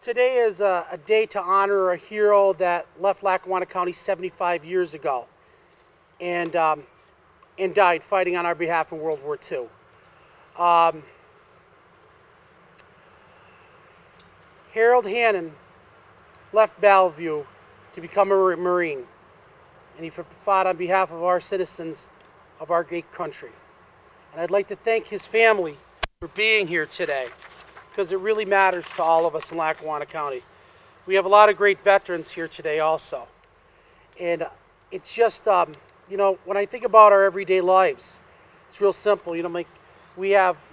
Today is a day to honor a hero that left Lackawanna County 75 years ago and died fighting on our behalf in World War II. Harold Hannon left Bellevue to become a Marine, and he fought on behalf of our citizens of our great country. And I'd like to thank his family for being here today, because it really matters to all of us in Lackawanna County. We have a lot of great veterans here today also. And it's just, when I think about our everyday lives, it's real simple. We have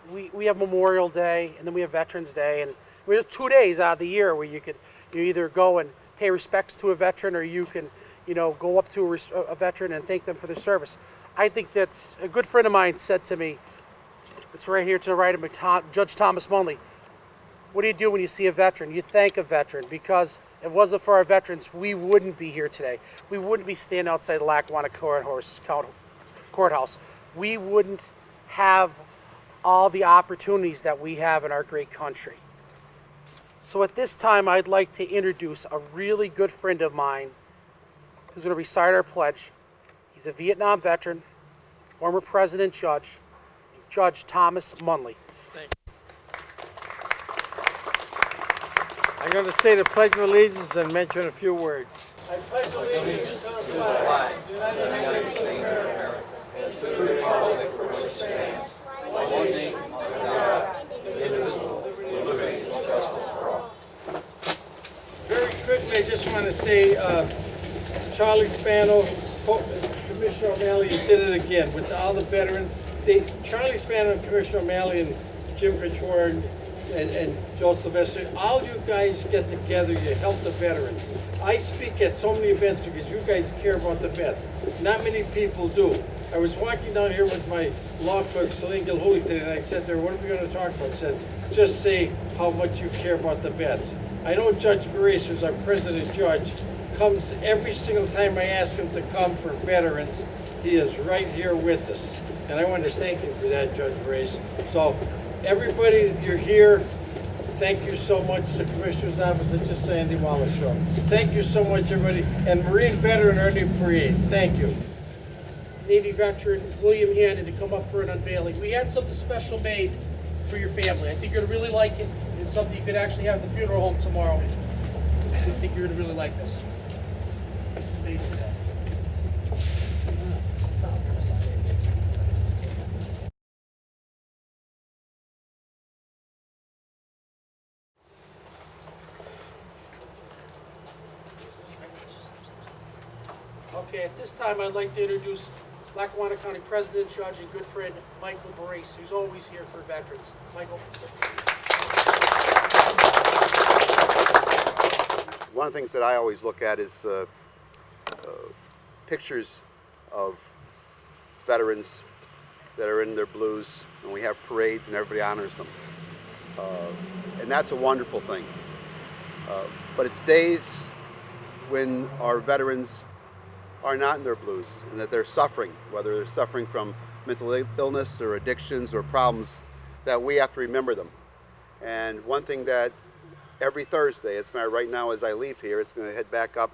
Memorial Day, and then we have Veterans Day, and we have 2 days out of the year where you either go and pay respects to a veteran, or you can, go up to a veteran and thank them for their service. I think that's a good friend of mine said to me, it's right here to the right of me, Judge Thomas Munley. What do you do when you see a veteran? You thank a veteran, because if it wasn't for our veterans, we wouldn't be here today. We wouldn't be standing outside the Lackawanna Courthouse. We wouldn't have all the opportunities that we have in our great country. So at this time, I'd like to introduce a really good friend of mine who's going to recite our pledge. He's a Vietnam veteran, former president judge, Judge Thomas Munley. Thank you. I'm going to say the Pledge of Allegiance and mention a few words. I pledge allegiance to the flag of the United States of America and to the republic for which it stands, one nation, under God, indivisible, with liberty and justice for all. Very quickly, I just want to say, Charlie Spano, Commissioner O'Malley, you did it again with all the veterans. Charlie Spano, Commissioner O'Malley, and Jim Couture and Joe Sylvester, all you guys get together, you help the veterans. I speak at so many events because you guys care about the vets. Not many people do. I was walking down here with my law clerk, Celine Gilhooly, today, and I said to her, what are we going to talk about? She said, just say how much you care about the vets. I know Judge Barres, who's our president judge, comes every single time I ask him to come for veterans. He is right here with us. And I want to thank you for that, Judge Barres. So everybody, you're here. Thank you so much. The Commissioner's Office is just Sandy Wallace Show. Thank you so much, everybody. And Marine veteran Ernie Parade, thank you. Navy veteran William Hannon to come up for an unveiling. We had something special made for your family. I think you're going to really like it. It's something you could actually have at the funeral home tomorrow. I think you're going to really like this. Made for that. Okay, at this time I'd like to introduce Lackawanna County President, Judge, and good friend Michael Barres, who's always here for veterans. Michael. One of the things that I always look at is pictures of veterans that are in their blues, and we have parades and everybody honors them. And that's a wonderful thing. But it's days when our veterans are not in their blues and that they're suffering, whether they're suffering from mental illness or addictions or problems, that we have to remember them. And one thing that every Thursday, as a matter right now as I leave here, it's going to head back up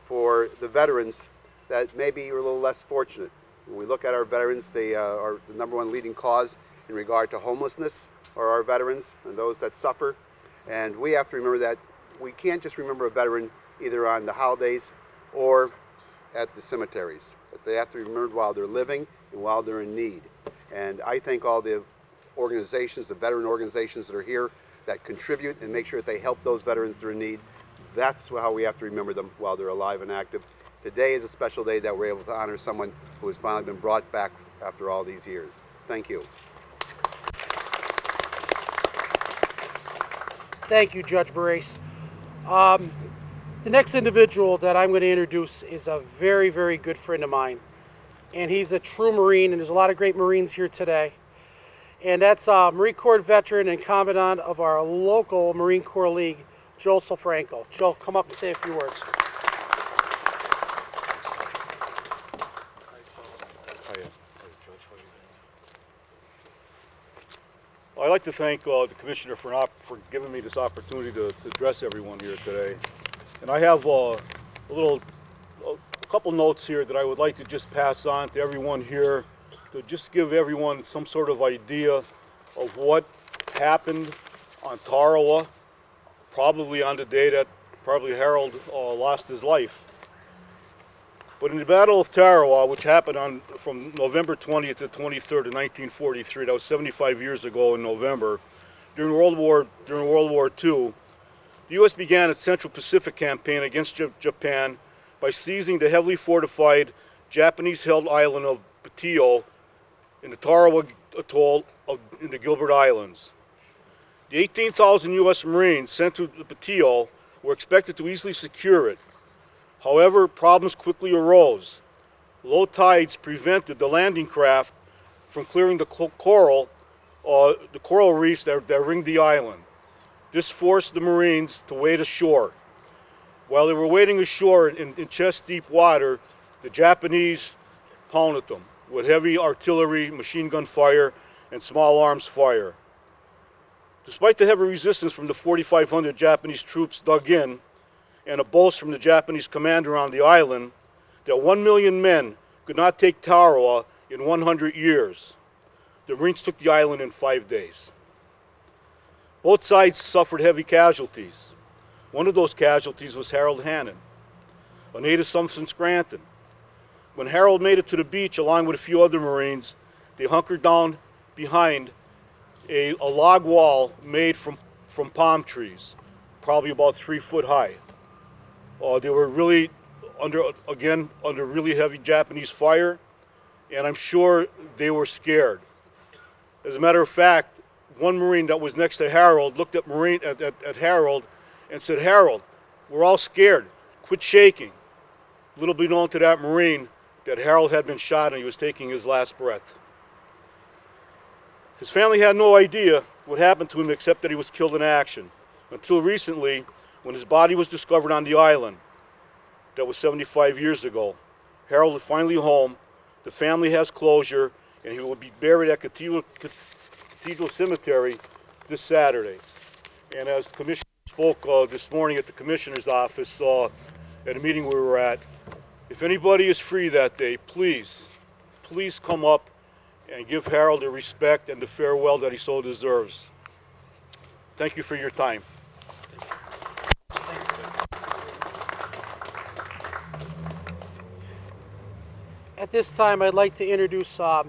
for the veterans that maybe are a little less fortunate. When we look at our veterans, they are the #1 leading cause in regard to homelessness are our veterans and those that suffer. And we have to remember that we can't just remember a veteran either on the holidays or at the cemeteries. That they have to be remembered while they're living and while they're in need. And I thank all the organizations, the veteran organizations that are here that contribute and make sure that they help those veterans that are in need. That's how we have to remember them while they're alive and active. Today is a special day that we're able to honor someone who has finally been brought back after all these years. Thank you. Thank you, Judge Barres. The next individual that I'm going to introduce is a very, very good friend of mine. And he's a true Marine, and there's a lot of great Marines here today. And that's Marine Corps veteran and commandant of our local Marine Corps League, Joe Franco. Joe, come up and say a few words. I'd like to thank the Commissioner for giving me this opportunity to address everyone here today. And I have a couple notes here that I would like to just pass on to everyone here to just give everyone some sort of idea of what happened on Tarawa, probably on the day that probably Harold lost his life. But in the Battle of Tarawa, which happened from November 20th to 23rd of 1943, that was 75 years ago in November, during World War II, the U.S. began its Central Pacific campaign against Japan by seizing the heavily fortified Japanese-held island of Patio in the Tarawa Atoll in the Gilbert Islands. The 18,000 U.S. Marines sent to the Patio were expected to easily secure it. However, problems quickly arose. Low tides prevented the landing craft from clearing the coral reefs that ringed the island. This forced the Marines to wade ashore. While they were wading ashore in chest-deep water, the Japanese pounded them with heavy artillery, machine gun fire, and small arms fire. Despite the heavy resistance from the 4,500 Japanese troops dug in, and a boast from the Japanese commander on the island that 1 million men could not take Tarawa in 100 years, the Marines took the island in 5 days. Both sides suffered heavy casualties. One of those casualties was Harold Hannon, a native from Scranton. When Harold made it to the beach along with a few other Marines, they hunkered down behind a log wall made from palm trees, probably about 3 foot high. They were really under really heavy Japanese fire, and I'm sure they were scared. As a matter of fact, one Marine that was next to Harold looked at Harold and said, "Harold, we're all scared. Quit shaking." Little be known to that Marine that Harold had been shot and he was taking his last breath. His family had no idea what happened to him except that he was killed in action, until recently when his body was discovered on the island. That was 75 years ago. Harold is finally home, the family has closure, and he will be buried at Cathedral Cemetery this Saturday. And as the Commissioner spoke this morning at the Commissioner's office at a meeting we were at, if anybody is free that day, please come up and give Harold the respect and the farewell that he so deserves. Thank you for your time. At this time, I'd like to introduce a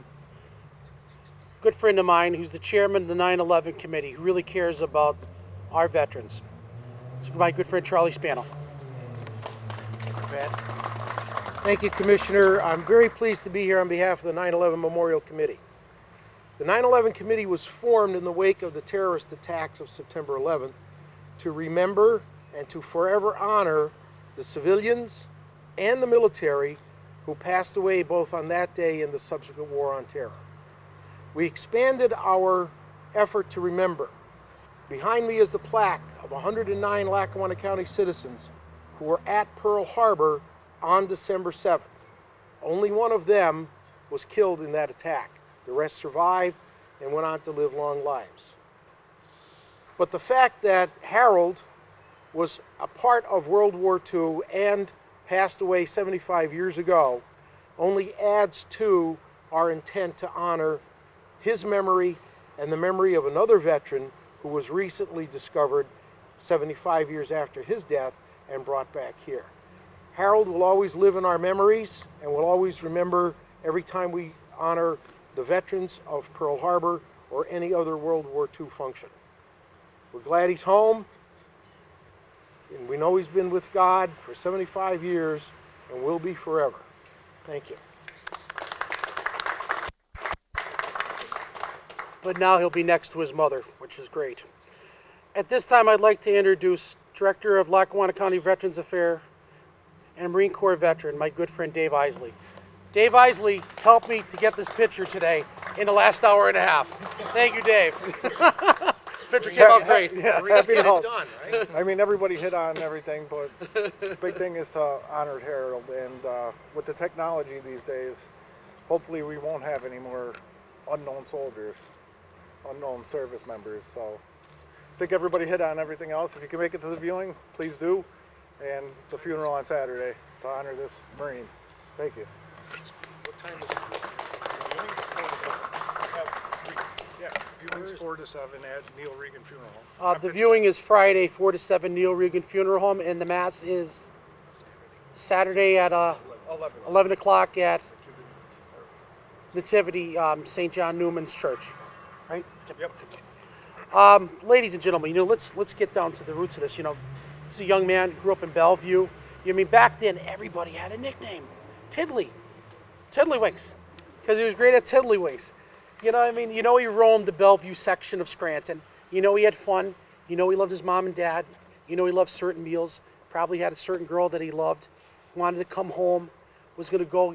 good friend of mine who's the chairman of the 9/11 committee, who really cares about our veterans. It's my good friend Charlie Spano. Thank you, Commissioner. I'm very pleased to be here on behalf of the 9/11 Memorial Committee. The 9/11 Committee was formed in the wake of the terrorist attacks of September 11th to remember and to forever honor the civilians and the military who passed away both on that day and the subsequent War on Terror. We expanded our effort to remember. Behind me is the plaque of 109 Lackawanna County citizens who were at Pearl Harbor on December 7th. Only one of them was killed in that attack. The rest survived and went on to live long lives. But the fact that Harold was a part of World War II and passed away 75 years ago only adds to our intent to honor his memory and the memory of another veteran who was recently discovered 75 years after his death and brought back here. Harold will always live in our memories, and we'll always remember every time we honor the veterans of Pearl Harbor or any other World War II function. We're glad he's home, and we know he's been with God for 75 years and will be forever. Thank you. But now he'll be next to his mother, which is great. At this time, I'd like to introduce Director of Lackawanna County Veterans Affairs and Marine Corps veteran, my good friend Dave Isley. Dave Isley helped me to get this picture today in the last hour and a half. Thank you, Dave. Picture came out great. Yeah, happy to help. Done, right? I mean, everybody hit on everything, but the big thing is to honor Harold. And with the technology these days, hopefully we won't have any more unknown soldiers. unknown service members. So I think everybody hit on everything else. If you can make it to the viewing, please do. And the funeral on Saturday to honor this Marine. Thank you. What time is it? Yeah, viewing's 4 to 7 at Neil Regan Funeral Home. The viewing is Friday, 4 to 7, Neil Regan Funeral Home, and the Mass is Saturday at 11 o'clock at Nativity, St. John Newman's Church, right? Yep. Ladies and gentlemen, let's get down to the roots of this. This is a young man, grew up in Bellevue. Back then, everybody had a nickname, Tiddlywinks, because he was great at Tiddlywinks. He roamed the Bellevue section of Scranton. He had fun. He loved his mom and dad. He loved certain meals. Probably had a certain girl that he loved. Wanted to come home. Was going to go.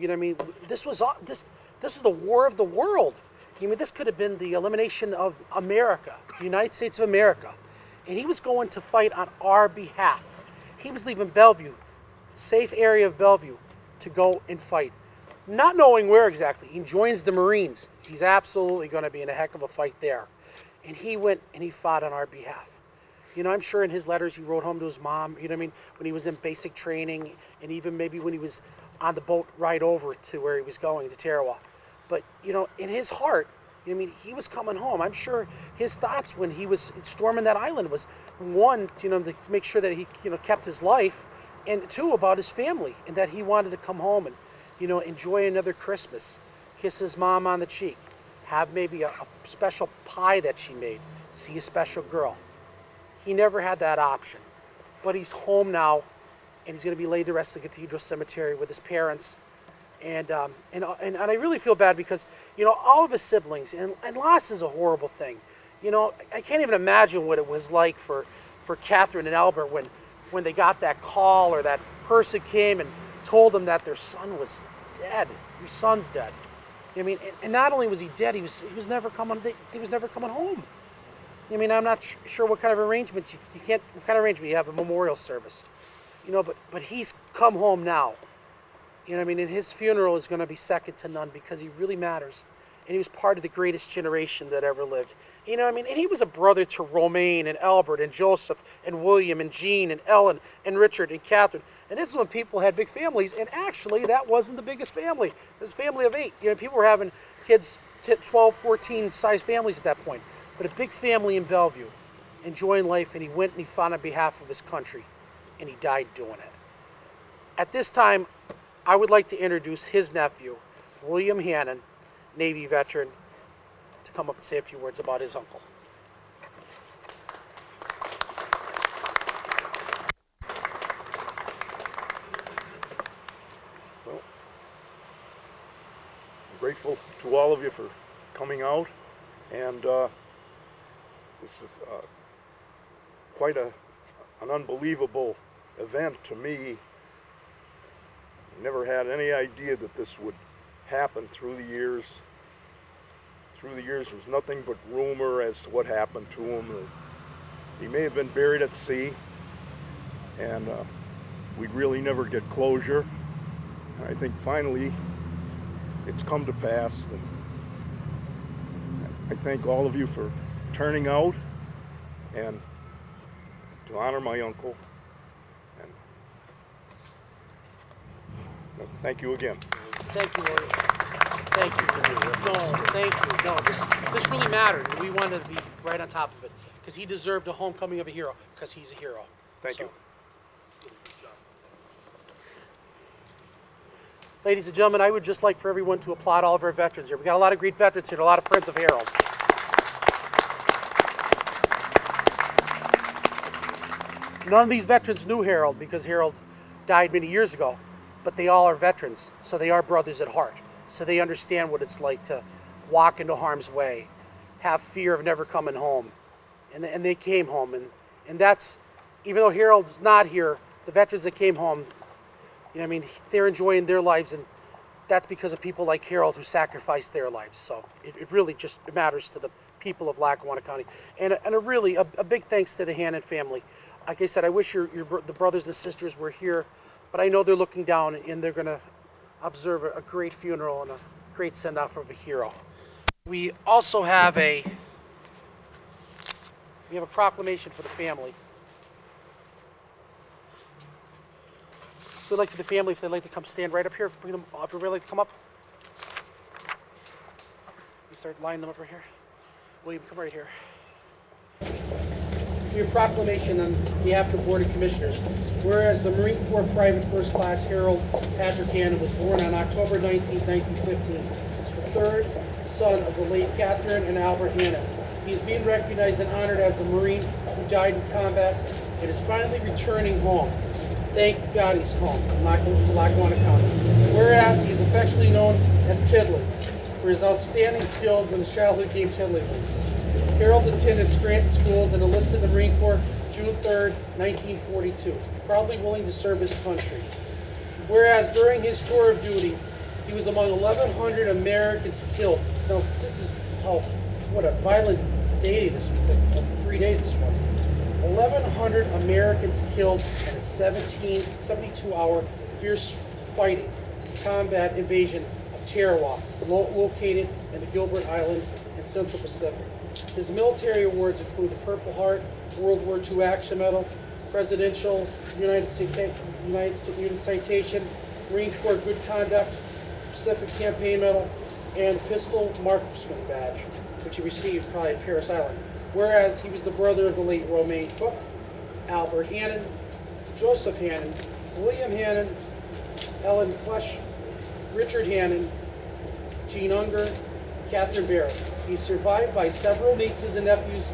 This is the war of the world. This could have been the elimination of America, the United States of America, and he was going to fight on our behalf. He was leaving Bellevue, safe area of Bellevue, to go and fight. Not knowing where exactly, he joins the Marines. He's absolutely going to be in a heck of a fight there. And he went and he fought on our behalf. I'm sure in his letters he wrote home to his mom, when he was in basic training, and even maybe when he was on the boat ride over to where he was going, to Tarawa. But, in his heart, he was coming home. I'm sure his thoughts when he was storming that island was, one, to make sure that he, kept his life, and two, about his family, and that he wanted to come home and, enjoy another Christmas, kiss his mom on the cheek, have maybe a special pie that she made, see a special girl. He never had that option, but he's home now, and he's going to be laid to rest in the Cathedral Cemetery with his parents. And I really feel bad because, all of his siblings, and loss is a horrible thing. I can't even imagine what it was like for Catherine and Albert when they got that call, or that person came and told them that their son was dead. Your son's dead. And not only was he dead, he was never coming. He was never coming home. I'm not sure what kind of arrangement you can't. What kind of arrangement you have a memorial service, but he's come home now. And his funeral is going to be second to none because he really matters, and he was part of the greatest generation that ever lived. And he was a brother to Romaine and Albert and Joseph and William and Jean and Ellen and Richard and Catherine. And this is when people had big families, and actually that wasn't the biggest family. It was a family of 8. People were having kids, 12, 14 size families at that point. But a big family in Bellevue, enjoying life, and he went and he fought on behalf of his country, and he died doing it. At this time, I would like to introduce his nephew, William Hannon, Navy veteran, to come up and say a few words about his uncle. Well, I'm grateful to all of you for coming out, and this is quite an unbelievable event to me. Never had any idea that this would happen through the years. Through the years, there was nothing but rumor as to what happened to him. He may have been buried at sea, and we'd really never get closure. I think finally it's come to pass, and I thank all of you for turning out and to honor my uncle. Thank you again. Thank you, William. Thank you. No, thank you. No, this really mattered, and we wanted to be right on top of it because he deserved a homecoming of a hero because he's a hero. Thank you. Ladies and gentlemen, I would just like for everyone to applaud all of our veterans here. We got a lot of great veterans here, a lot of friends of Harold. None of these veterans knew Harold because Harold died many years ago. But they all are veterans, so they are brothers at heart. So they understand what it's like to walk into harm's way, have fear of never coming home. And they came home. And that's, even though Harold's not here, the veterans that came home, they're enjoying their lives. And that's because of people like Harold who sacrificed their lives. So it really just matters to the people of Lackawanna County. And a big thanks to the Hannon family. Like I said, I wish the brothers and sisters were here. But I know they're looking down and they're going to observe a great funeral and a great send-off of a hero. We also have a We have a proclamation for the family. So we'd like for the family, if they'd like to come stand right up here, bring them, if everybody like to come up. We start lining them up right here. William, come right here. Your proclamation on behalf of the Board of Commissioners. Whereas the Marine Corps Private First Class Harold Patrick Hannon was born on October 19, 1915, the third son of the late Catherine and Albert Hannon. He is being recognized and honored as a Marine who died in combat and is finally returning home. Thank God he's home to Lackawanna County. Whereas he is affectionately known as Tiddly for his outstanding skills in the childhood game Tiddlywinks. Harold attended Scranton schools and enlisted in the Marine Corps June 3, 1942, proudly willing to serve his country. Whereas during his tour of duty, he was among 1,100 Americans killed. Now, this is what a violent day 3 days this was. 1,100 Americans killed in a 72-hour fierce fighting, combat invasion of Tarawa, located in the Gilbert Islands in Central Pacific. His military awards include the Purple Heart, World War II Action Medal, Presidential United Citation, Marine Corps Good Conduct, Pacific Campaign Medal, and Pistol Marksman Badge, which he received probably at Parris Island. Whereas he was the brother of the late Romaine Cook, Albert Hannon, Joseph Hannon, William Hannon, Ellen Flesh, Richard Hannon, Jean Unger, Catherine Barrett. He's survived by several nieces and nephews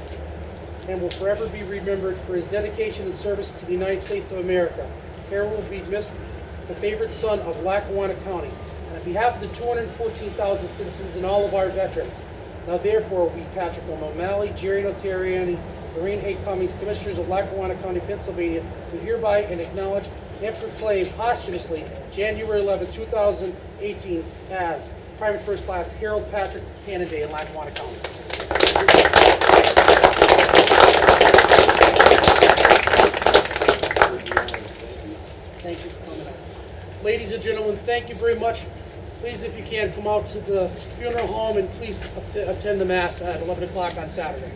and will forever be remembered for his dedication and service to the United States of America. Harold will be missed as a favorite son of Lackawanna County. And on behalf of the 214,000 citizens and all of our veterans, now therefore we, Patrick O'Malley, Jerry Notariani, Lorraine A. Cummings, Commissioners of Lackawanna County, Pennsylvania, do hereby and acknowledge and proclaim posthumously January 11, 2018 as Private First Class Harold Patrick Hannon Day in Lackawanna County. Thank you for coming out. Ladies and gentlemen, thank you very much. Please, if you can, come out to the funeral home and please attend the Mass at 11 o'clock on Saturday.